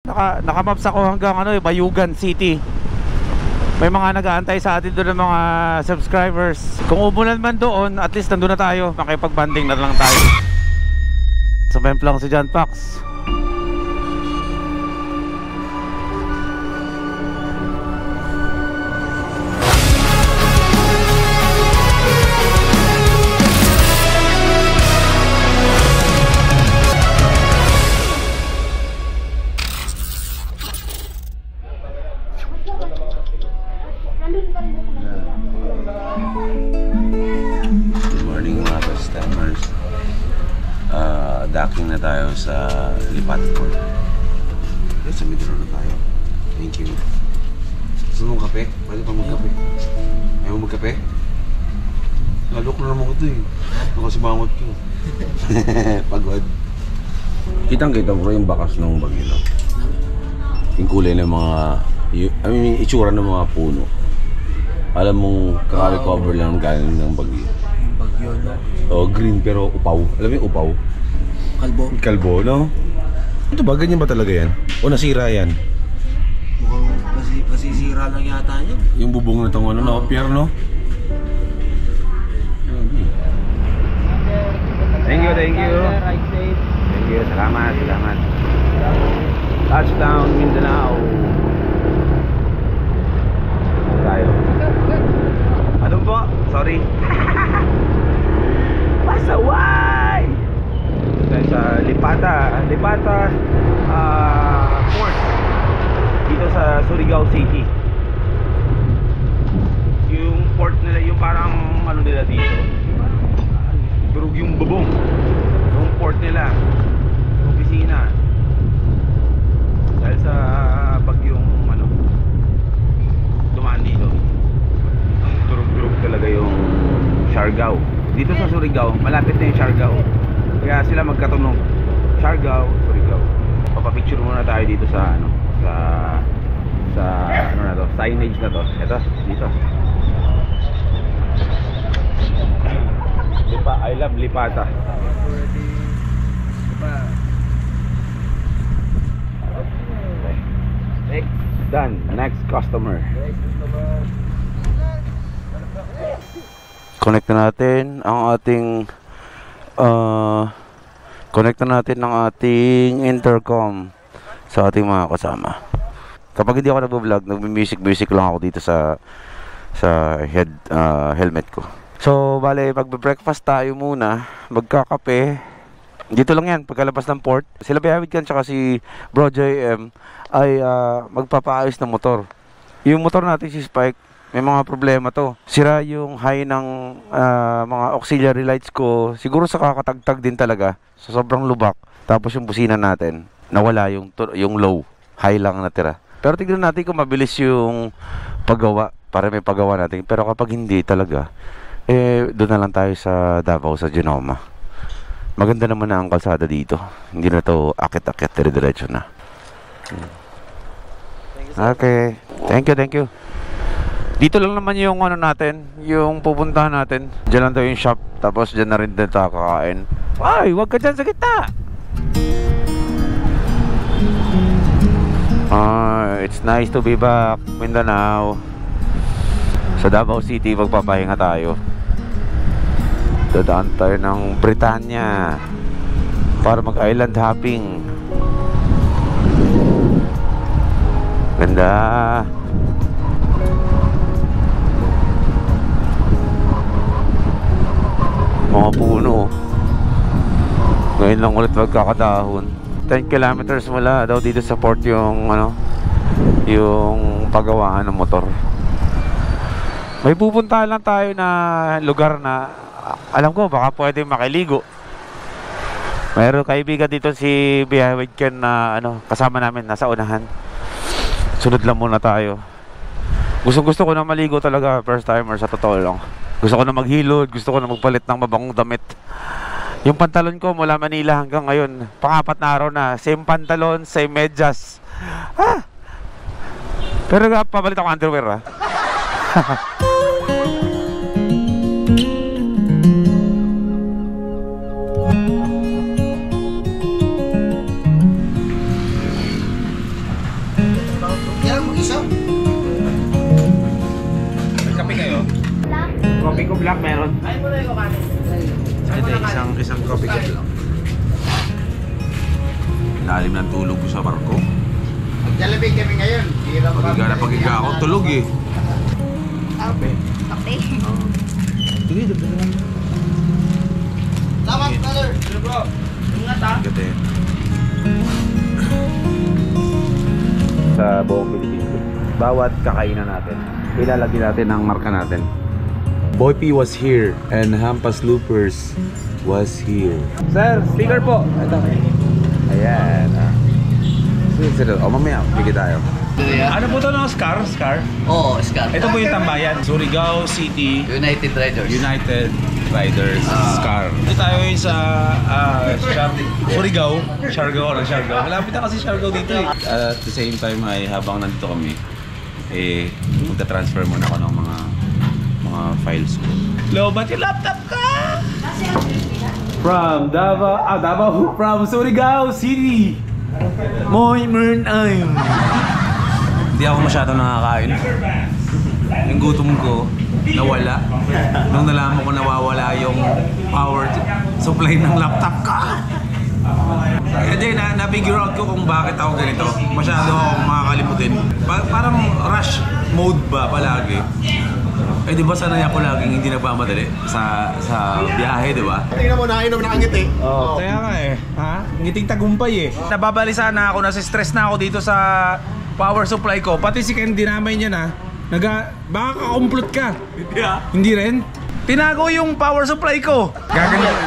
Naka-maps ako hanggang Bayugan City. May mga nag-aantay sa atin doon ng mga subscribers. Kung umulan man doon, at least nandun na tayo. Makipag-banding na lang tayo. Sabayan lang si John Pax. Docking na tayo sa Lipat Port. Yes, sa metro na tayo. Thank you. Gusto mong kape? Pwede pa magkape. Ayaw mo magkape? Lalok na naman ko ito eh. Nakasimangot ko. Pagod. Kitang-kita bro yung bakas ng bagyo, no? Yung kulay ng mga... yung itsura ng mga puno. Alam mong kaka-recover lang galing ng bagyo. Yung bagyo, no? Oh, green pero upaw. Alam mo yung upaw? Kalbo. Kalbo, no? Ito ba? Ganyan ba talaga yan? O nasira yan? Mukhang masisira lang yata yan. Yung bubong na itong na-pier, no? Thank you, thank you. Thank you, salamat, salamat. Touchdown, Mindanao. Tayo. Ano po? Sorry. Pasaway! Dahil sa Lipata Port dito sa Surigao City. Yung port nila, yung parang ano nila dito, durug yung bubong, yung port nila, yung opisina, dahil sa bagyong dumaan dito. Ang durug-durug talaga yung Siargao. Dito sa Surigao, malapit na yung Siargao. Kaya sila magkatunog, Siargao, Surigao. Papapicture muna tayo dito sa ano na to, signage na to. Ito, dito. I love Lipata. Okay. Done. Next customer. Connect na natin ang ating ang ating intercom sa ating mga kasama. Kapag hindi ako nagbo-vlog, nagmi-music lang ako dito sa helmet ko. So, bale, magbe-breakfast tayo muna, magkakape. Dito lang yan, pagkalabas ng port. Sila Behawid kan tsaka si Bro JM ay magpapaayos ng motor. Yung motor natin si Spike, may mga problema to. Sira yung high ng mga auxiliary lights ko. Siguro sa kakatagtag din talaga. So sobrang lubak. Tapos yung busina natin, nawala yung low. High lang natira. Pero tignan natin kung mabilis yung paggawa. Para may paggawa natin. Pero kapag hindi talaga, doon na lang tayo sa Davao, sa Genoma. Maganda naman na ang kalsada dito. Hindi na to akit-akit, dire-diretso na. Okay. Thank you. Dito lang naman yung natin, yung pupuntahan natin. Diyan lang daw yung shop, tapos diyan na rin din tayo kakain. Ay, wag ka dyan sa gitna! It's nice to be back, Mindanao. Sa Davao City, magpapahinga tayo. Dadaan tayo ng Britannia para mag-island hopping. Ganda! Mga puno. Ngayon lang ulit magkakadahon. 10 kilometers mula daw dito sa port yung yung paggawaan ng motor. May pupuntahan lang tayo na lugar na alam ko baka pwede makiligo. Mayroon kaibigan dito si Behawid Ken na kasama namin nasa unahan. Sunod lang muna tayo. Gusto ko na maligo talaga, first timer sa totoo lang. Gusto ko na maghilod, gusto ko na magpalit ng mabangong damit. Yung pantalon ko mula Manila hanggang ngayon, pang-4 na araw na, same pantalon, same medyas. Pero papalit ako underwear isa. May kape kayo? Coffee ko black meron. Ito, isang coffee ko lang. Lalim ng tulog ko sa barko. Magjalabig kami ngayon. Pagiga ako, tulog eh. Okay. Sige, dagdag lang. Tama, brother. Hello, bro. Ingat ha. Gate. Sa buong Pilipinas, bawat kakainan natin, ilalagay natin ang marka natin. Boy P was here and Hampas Loopers was here. Sir, sticker po. Ito. Ayan. Sige, mamaya, bigay tayo. Ano po to no? Scar? Oo, Scar. Ito po yung tambayan. Surigao City United Riders. United Riders Scar. Dito tayo yung sa Surigao. Siargao. Malapit na kasi Siargao dito eh. At the same time ay habang nandito kami, magta-transfer muna ako ng mga files ko. Hello, ba't yung laptop ka? From Davao, from Surigao City. Moy Mernheim. Hindi ako masyadong nakakain. Yung gutom ko, nawala. Nung nalaman ko nawawala yung power supply ng laptop ko. Hindi, na-figure out ko kung bakit ako ganito. Masyado akong makakalimutin. Parang rush mode ba palagi? Eh di ba sanay ako laging hindi nagmamadali sa biyahe, di ba? Tingnan mo, nakainom na kangiti. Kaya nga eh. Ha? Ngiting tagumpay eh. Nababalisa na ako, nasi-stress na ako dito sa power supply ko. Pati si Ken dinamay niya na. Baka kakumplot ka. Hindi rin? Tinago yung power supply ko. Gaganyan.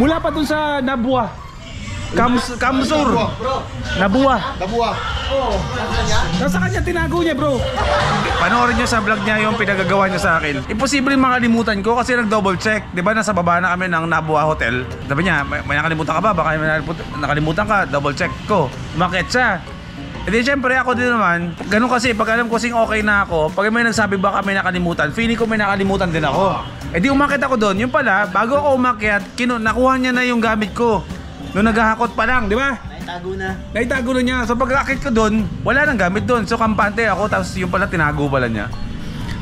Mula pa dun sa Nabua. Kamsur. Nabua. Nasa kanya, tinago niya bro. Panoorin niyo sa vlog niya yung pinagagawa niya sa akin. Imposible makalimutan ko kasi nag-double check. Diba nasa baba na kami ng Nabua Hotel. Sabi niya, may nakalimutan ka ba? Baka may nakalimutan ka, double check ko. Umakyat siya. E di syempre ako din naman, ganun kasi pag alam ko sing okay na ako, pag may nagsabi baka may nakalimutan, feeling ko may nakalimutan din ako. E di umakyat ako doon, yung pala, bago ako umakyat, nakuha niya na yung gamit ko. Nung naghahakot pa lang, di ba? Naitago na niya. So pag-akit ko doon, wala nang gamit doon. So kampante ako, tapos yung pala tinago pala niya.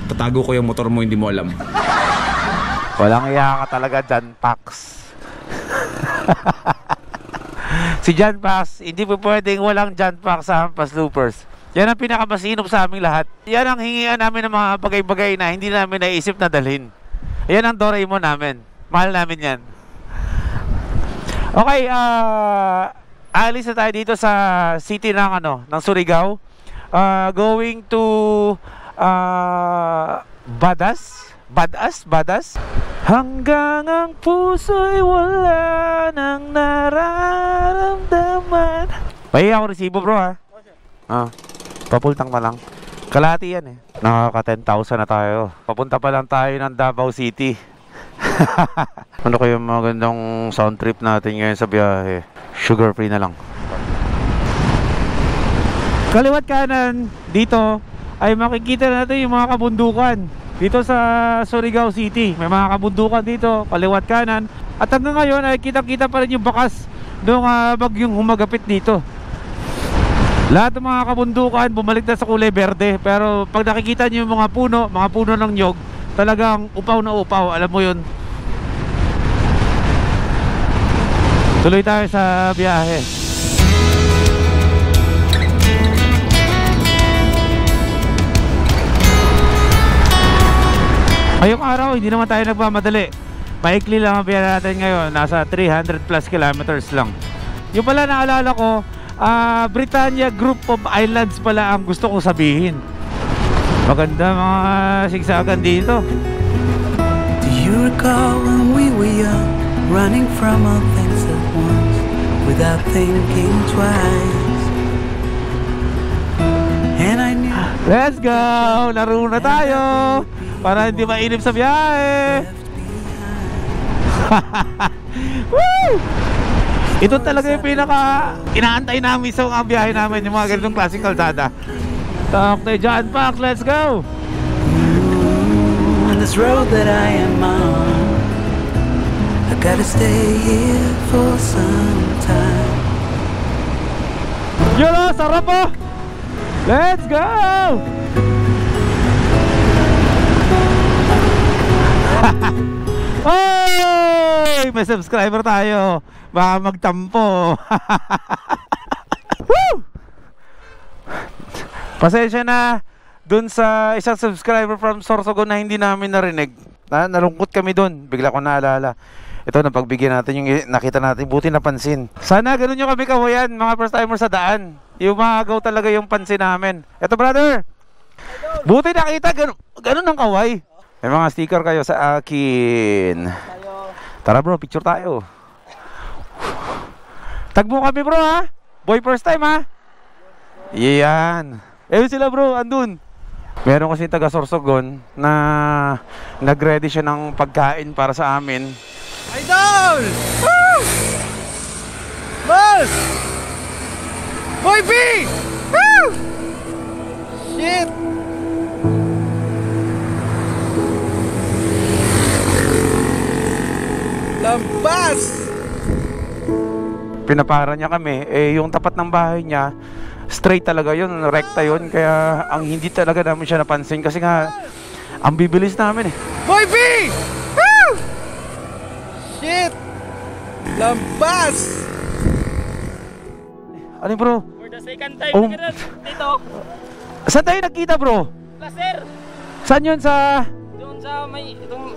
Tatago ko yung motor mo, hindi mo alam. Walang iya ka talaga, John Pax. Si John Pax, hindi po pwedeng walang John Pax sa Hampas Loopers. Yan ang pinakamasinop sa aming lahat. Yan ang hingian namin ng mga bagay-bagay na hindi namin naisip na dalhin. Yan ang Doraemon namin. Mahal namin yan. Okay, alis na tayo dito sa city ng Surigao. Going to Badas. Hanggang ang puso'y wala nang nararamdaman. Pahiya ako resibo bro ha. Papultang na lang. Kalahati yan eh. Nakaka 10,000 na tayo. Papunta pa lang tayo ng Davao City. Ano kayo magandang sound trip natin ngayon sa biyahe? Sugar free na lang. Kaliwat kanan dito ay makikita natin yung mga kabundukan. Dito sa Surigao City, may mga kabundukan dito, kaliwat kanan. At hanggang ngayon ay kitang-kita pa rin yung bakas ng bagyong humagapit dito. Lahat ng mga kabundukan bumalik na sa kulay berde. Pero pag nakikita nyo yung mga puno ng nyog, talagang upaw na upaw, alam mo yun. Tuloy tayo sa biyahe. Ngayong araw, hindi naman tayo nagmamadali. Maikli lang ang biyahe natin ngayon. Nasa 300 plus kilometers lang. Yung pala naalala ko, Britannia Group of Islands pala ang gusto kong sabihin. Maganda mga sigsagan dito. Do you recall when we were young, running from all things at once, without thinking twice? And I knew. Let's go! Laro na tayo! Para hindi mainip sa biyahe! Woo! Ito talaga yung pinaka inaantay namin sa mga biyahe namin, yung mga ganitong klaseng kalsada. Talk to John Pax, let's go! On this road that I am on, I gotta stay here for some time. Yun o, sarap o! Let's go! Oy! May subscriber tayo. Baka magtampo. Woo! Pasensya na dun sa isang subscriber from Sorsogon na hindi namin narinig. Nalungkot kami dun. Bigla ko naalala. Ito, napagbigyan natin yung nakita natin. Buti napansin. Sana ganun yung kami kawayan, mga first timers sa daan. Yung maagaw talaga yung pansin namin. Ito, brother. Buti nakita. Ganun ang kaway. May mga sticker kayo sa akin. Tara bro, picture tayo. Tag mo kami bro ha. Boy first time ha. Yan. Sila bro, andun. Meron kasi taga Sorsogon na nag-ready siya ng pagkain para sa amin. Idol! Woo! Boss! Boy B! Woo! Shit! Lampas! Pinapara niya kami, yung tapat ng bahay niya, straight talaga yun, rekta yun. Kaya ang hindi talaga namin siya napansin kasi nga, ang bibilis namin eh. Boy B! Woo! Shit! Lampas! Ano bro? For the second time Oh. na dito. Saan tayo nakita bro? Laser! Saan yun sa... Doon sa may itong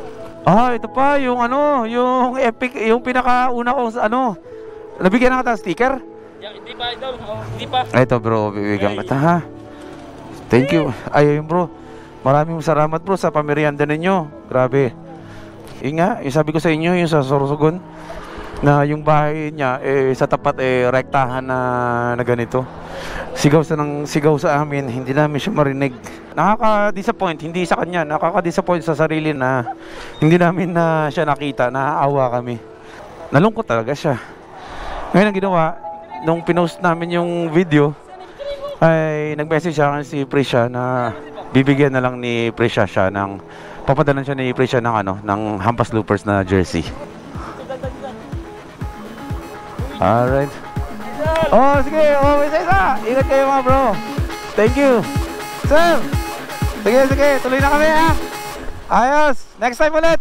Ito pa, yung ano, yung epic, yung pinakauna kong ano. Nabigyan na kita sticker? hindi pa idol. Oh, hindi pa. Ito bro, bibigyan kita ha. Thank you. Ayun bro. Maraming salamat bro sa pamerienda ninyo. Grabe. Yun nga, yung sabi ko sa inyo, yung sa Sorsogon, na yung bahay niya, sa tapat, rektahan na ganito. Sigaw sa amin, hindi namin siya marinig. Nakaka-disappoint, hindi sa kanya, nakaka-disappoint sa sarili na hindi namin na siya nakita, naaawa kami. Nalungkot talaga siya. Ngayon ang ginawa, nung pinost namin yung video, ay nag-message sa akin si Prisha na bibigyan na lang ni Prisha siya ng, papadalan siya ni Prisha ng ng Hampas Loopers na jersey. Alright. Oh, sige. Oh, may isa. Ingat kayo mga bro. Thank you. Sir. Sige. Tuloy na kami ha. Ayos. Next time ulit.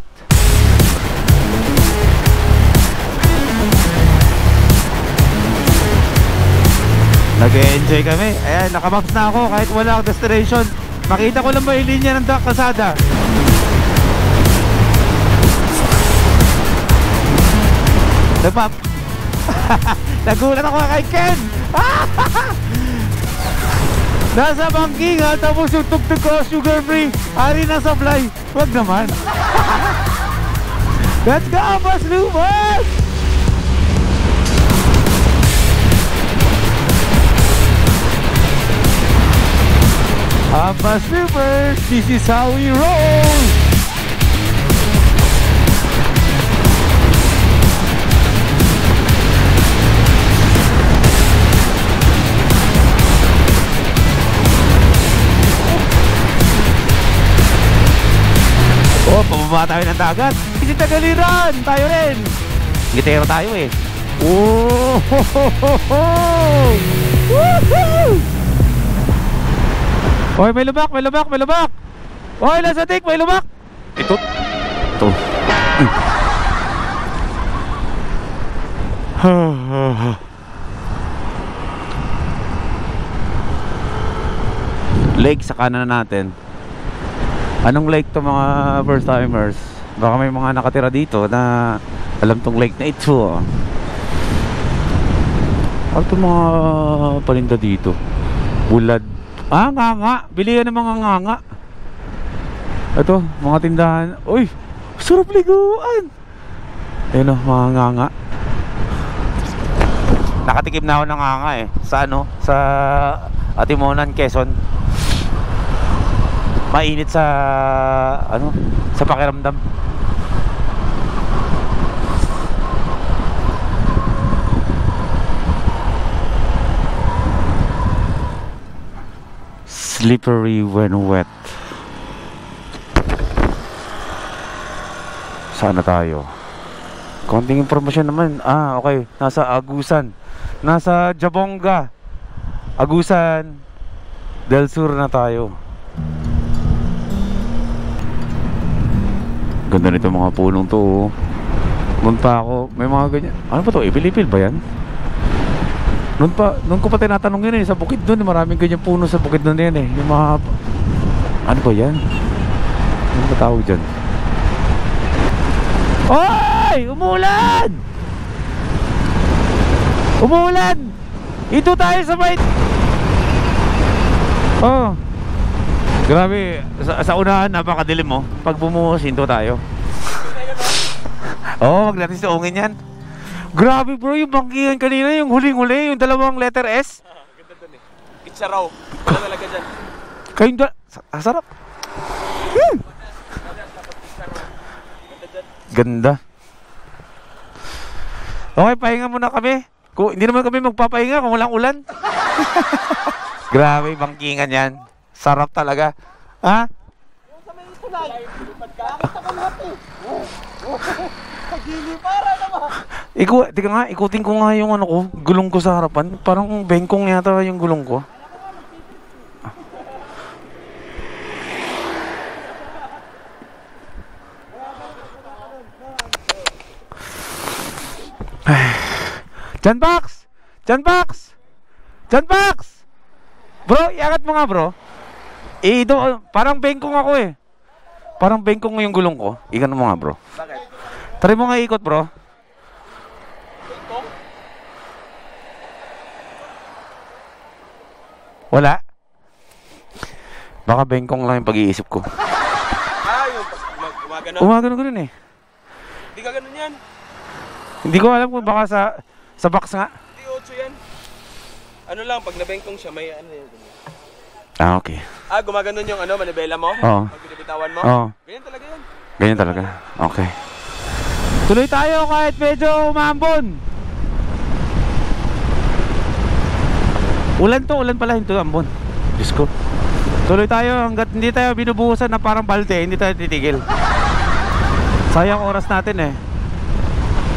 Nag-enjoy kami. Ayan, nakamaps na ako kahit wala akong destination. Makita ko lang ba yung linya ng kalsada. Nagmap. Nagulat ako kay Ken. Nasa banking ha, tapos yung tugtog ko sugar free. Ari na supply. Wag naman. Let's go, Boss Lumos! Hampas Loopers, this is how we roll! Oh, pababa tayo ng dagat. Kasi Tagaliran, tayo rin. Gitero tayo eh. Oh, ho, ho, ho, ho. Woohoo! Oy, may lubak. Oy, lasatik, may lubak. Ito. Lake sa kanan natin. Anong lake to mga first timers? Baka may mga nakatira dito na alam tong lake na ito. Ano itong mga paninda dito? Bulad. Nganga. Bilihan ng mga nganga. Ito, mga tindahan. Uy, sarap liguan. Ayun o, mga nganga. Nakatikim na ako ng nganga eh. Sa sa Atimonan, Quezon. Mainit sa sa pakiramdam. Slippery when wet. Saan na tayo? Konting impormasyon naman. Okay. Nasa Agusan. Nasa Jabonga. Agusan. Del Sur na tayo. Ganda nito mga punong to, oh. Noon pa ako, may mga ganyan. Ano ba to? Ipil-ipil ba yan? Noon ko pa tinatanong yun eh, sa bukid doon, maraming ganyan puno sa bukid doon yan eh. Yung mga, ano ba yan? Ano ba tawag dyan? Oy! Umulan! Umulan! Ito tayo sa may... Oh. Grabe, sa unahan napakadilim mo. Pag bumuhos, hinto tayo. Oo, wag natin suungin yan. Grabe bro, yung bangkingan kanina, yung huling-huli, yung dalawang letter S. Ganda dun eh. Kitsa raw. Wala talaga dyan. Kayong sarap. Ganda. Okay, pahinga muna kami. Hindi naman kami magpapahinga kung walang ulan. Grabe, bangkingan yan. Sarap talaga. Ha? Tika nga, ikutin ko nga yung ano ko, gulong ko sa harapan. Parang bengkong yata yung gulong ko. John Box! John Box! John Box! Bro, iangat mo nga bro. Parang bengkong ako eh. Parang bengkong yung gulong ko. Ikan mo nga bro. Bakit? Try mo nga ikot bro. Bengkong? Wala. Baka bengkong lang yung pag-iisip ko. Yung gumagano. Umagano-gano eh. Hindi ka ganun yan. Hindi ko alam kung baka sa box nga. Hindi 8 yan. Ano lang, pag nabengkong siya, may ano yun. Ah, okay. Gumaganon yung ano, manibela mo? Oo. Pag binibitawan mo? Oo. Ganyan talaga yan. Ganyan talaga. Okay. Tuloy tayo kahit medyo umambon. Ulan pala, hindi ambon. Diyos ko. Tuloy tayo hanggat hindi tayo binubuhusan na parang balte, hindi tayo titigil. Sayang oras natin eh.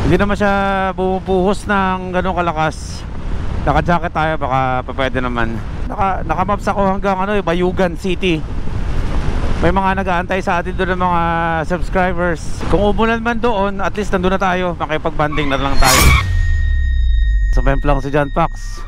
Hindi naman siya bumubuhos ng ganong kalakas. Naka-jacket tayo, baka pwede naman. Naka-maps ako hanggang Bayugan City. May mga nag-aantay sa atin doon ng mga subscribers. Kung umulan man doon, at least nandun na tayo. Makipag-banding na lang tayo. Sabay lang si John Pax.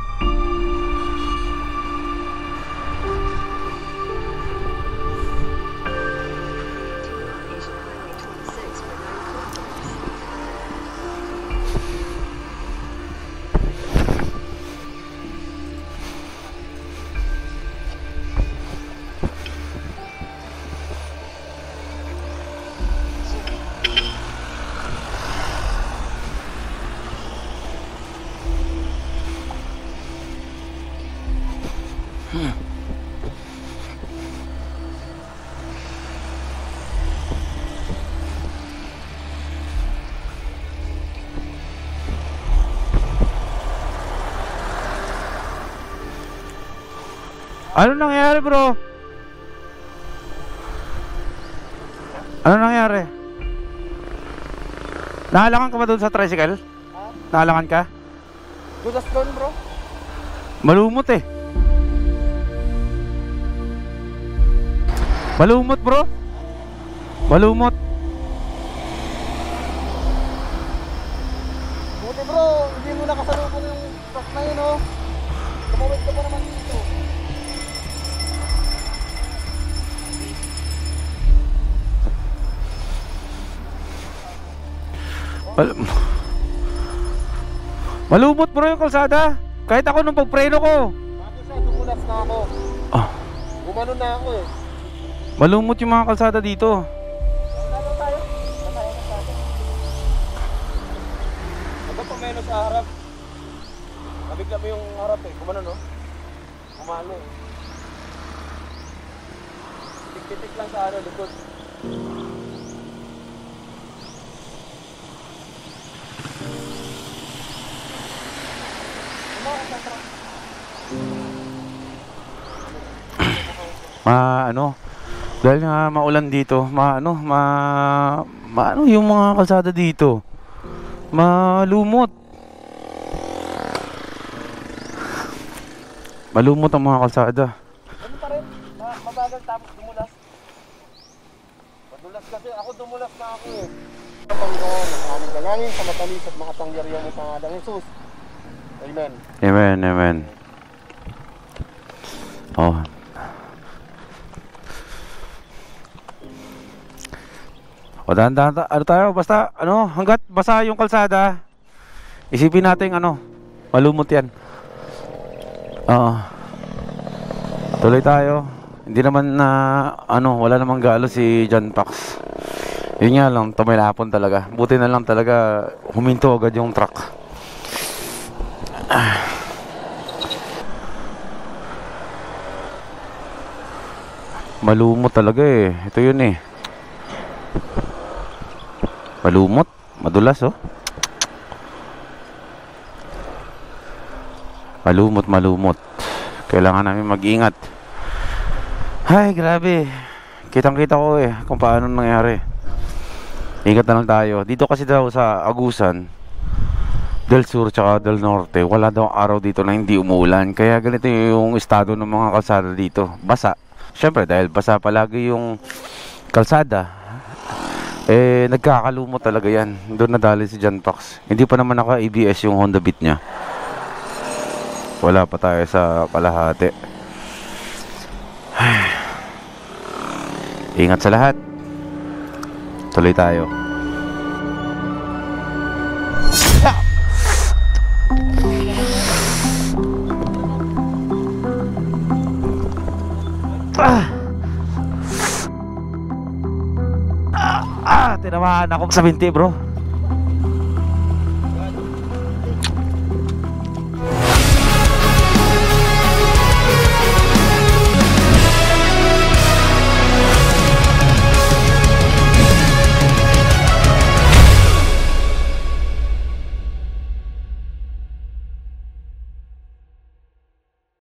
Ano nangyari bro? Ano nangyari? Nahalangan ka ba doon sa tricycle? Nahalangan ka? Dudas doon bro. Malumot eh. Malumot bro. Malumot. Buti bro, hindi mo nakasalubong yung truck na yun oh. Tumawid ka pa naman dito. Malumot bro yung kalsada. Kahit ako nung pagpreno ko. Bakit siya, tumulas na ako. Gumanon na ako eh. Malumot yung mga kalsada dito. Ano tayo? Natayo na sa atin. Ano pa menos sa harap? Nabigla mo yung harap eh. Gumanon no? Kumano eh. Tik-tik lang sa ano, likod. Dahil nga maulan dito, yung mga kalsada dito malumot. Malumot ang mga kalsada. mabagal tapos dumulas. Madulas kasi ako dumulas na ako eh. Panginoon, ang aming dalangin sa matalis at makapangyarihan mo sa ngalang Jesus. Amen. Amen, amen. Oh. O dahan-dahan, ano tayo, basta, ano, hanggat basa yung kalsada, isipin natin, ano, malumot yan. Oo. Tuloy tayo. Hindi naman na, ano, wala namang galo si John Pax. Yun nga lang, tumaylapon talaga. Buti na lang talaga, huminto agad yung truck. Malumot talaga eh. Ito yun eh. Malumot. Madulas oh. Malumot. Kailangan namin mag-ingat. Ay, grabe. Kitang-kita ko eh kung paano nangyari. Ingat na lang tayo. Dito kasi daw sa Agusan, Del Sur tsaka Del Norte, wala daw araw dito na hindi umuulan. Kaya ganito yung estado ng mga kalsada dito. Basa. Siyempre dahil basa palagi yung kalsada, eh nagkakalumot talaga yan. Doon nadali si John Pax. Hindi pa naman naka-ABS yung Honda Beat niya. Wala pa tayo sa kalahati. Ingat sa lahat. Tuloy tayo. Tinamaan ako sa binti bro.